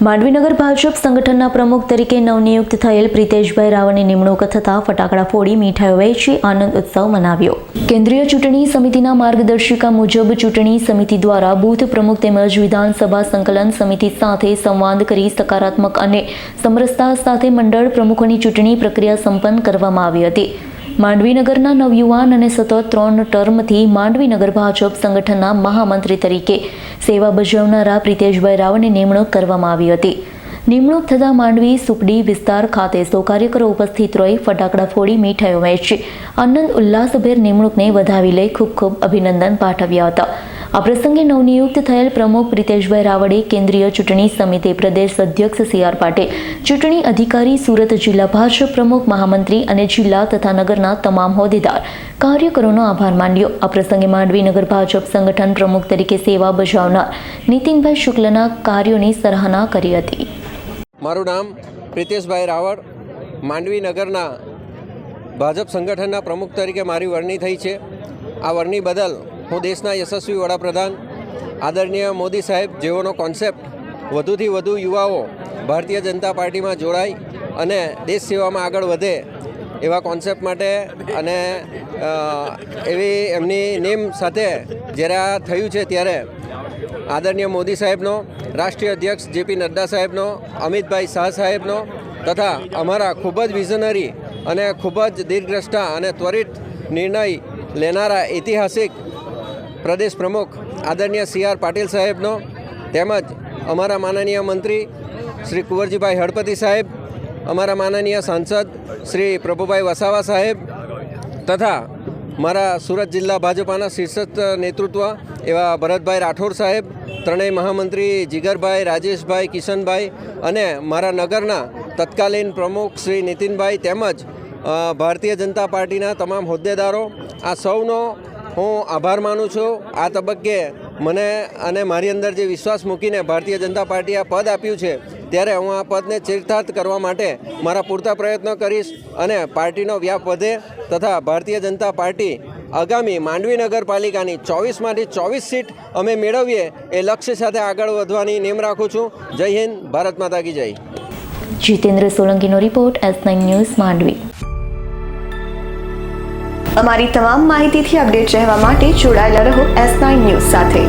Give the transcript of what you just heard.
માંડવીનગર ભાજપ સંગઠનના પ્રમુખ તરીકે નવનિયુક્ત થયેલ પ્રિતેશભાઈ રાવળની નિમણૂક થતાં ફટાકડા ફોડી મીઠાઈઓ વહેંચી આનંદ ઉત્સવ મનાવ્યો। કેન્દ્રીય ચૂંટણી સમિતિના માર્ગદર્શિકા મુજબ ચૂંટણી સમિતિ દ્વારા બૂથ પ્રમુખ તેમજ વિધાનસભા સંકલન સમિતિ સાથે સંવાદ કરી સકારાત્મક અને સમરસતા સાથે મંડળ પ્રમુખોની ચૂંટણી પ્રક્રિયા સંપન્ન કરવામાં આવી હતી। માંડવીનગરના નવયુવાન અને સતત 3 ટર્મથી માંડવીનગર ભાજપ સંગઠનના મહામંત્રી તરીકે સેવા બજાવનારા પ્રિતેશભાઈ રાવળની નિમણૂક કરવામાં આવી હતી। નિમણૂક થતાં માંડવી સુપડી વિસ્તાર ખાતે 100 કાર્યકરો ઉપસ્થિત રહી ફટાકડા ફોડી મીઠાઈઓ વહેંચી આનંદ ઉલ્લાસભેર નિમણૂકને વધાવી લઈ ખૂબ ખૂબ અભિનંદન પાઠવ્યા હતા। આ પ્રસંગે નવનિયુક્ત થયેલ પ્રમુખ પ્રિતેશભાઈ રાવળે કેન્દ્રીય ચૂંટણી સમિતિ પ્રદેશ અધ્યક્ષ CR પાટીલ, ચૂંટણી અધિકારી સુરત જિલ્લા ભાજપ પ્રમુખ, મહામંત્રી અને જિલ્લા તથા નગરના તમામ હોદ્દેદાર કાર્યકરોનો આભાર માન્યો। આ પ્રસંગે માંડવીનગર ભાજપ સંગઠન પ્રમુખ તરીકે સેવા બજાવનાર નીતિનભાઈ શુક્લના કાર્યોની સરાહના કરી હતી। મારું નામ પ્રિતેશભાઈ રાવળ, માંડવીનગરના ભાજપ સંગઠનના પ્રમુખ તરીકે મારી વરણી થઈ છે। આ વરણી બદલ હું દેશના યશસ્વી વડાપ્રધાન આદરણીય મોદી સાહેબ જેઓનો કોન્સેપ્ટ વધુથી વધુ યુવાઓ ભારતીય જનતા પાર્ટીમાં જોડાય અને દેશ સેવામાં આગળ વધે એવા કોન્સેપ્ટ માટે અને એવી એમની નેમ સાથે જ્યારે આ થયું છે ત્યારે આદરણીય મોદી સાહેબનો, રાષ્ટ્રીય અધ્યક્ષ JP નડ્ડા સાહેબનો, અમિતભાઈ શાહ સાહેબનો તથા અમારા ખૂબ જ વિઝનરી અને ખૂબ જ દીર્ઘદ્રષ્ટા અને ત્વરિત નિર્ણય લેનારા ઐતિહાસિક પ્રદેશ પ્રમુખ આદરણીય CR પાટીલ સાહેબનો તેમજ અમારા માનનીય મંત્રી શ્રી કુંવરજીભાઈ હળપતિ સાહેબ, અમારા માનનીય સાંસદ શ્રી પ્રભુભાઈ વસાવા સાહેબ તથા મારા સુરત જિલ્લા ભાજપાના શીર્ષસ્થ નેતૃત્વ એવા ભરતભાઈ રાઠોડ સાહેબ, ત્રણેય મહામંત્રી જીગરભાઈ, રાજેશભાઈ, કિશનભાઈ અને મારા નગરના તત્કાલીન પ્રમુખ શ્રી નીતિનભાઈ તેમજ ભારતીય જનતા પાર્ટીના તમામ હોદ્દેદારો, આ સૌનો હું આભાર માનું છું। આ તબક્કે મને અને મારી અંદર જે વિશ્વાસ મૂકીને ભારતીય જનતા પાર્ટીએ આ પદ આપ્યું છે ત્યારે હું આ પદને ચરિતાર્થ કરવા માટે મારા પૂરતા પ્રયત્નો કરીશ અને પાર્ટીનો વ્યાપ વધે તથા ભારતીય જનતા પાર્ટી આગામી માંડવી નગરપાલિકાની 24માંથી 24 સીટ અમે મેળવીએ એ લક્ષ્ય સાથે આગળ વધવાની નેમ રાખું છું। જય હિન્દ, ભારત માતા કી જય। જીતેન્દ્ર સોલંકીનો રિપોર્ટ, S9 ન્યૂઝ, માંડવી। અમારી તમામ માહિતીથી અપડેટ રહેવા માટે જોડાયેલા રહો S9 ન્યૂઝ સાથે।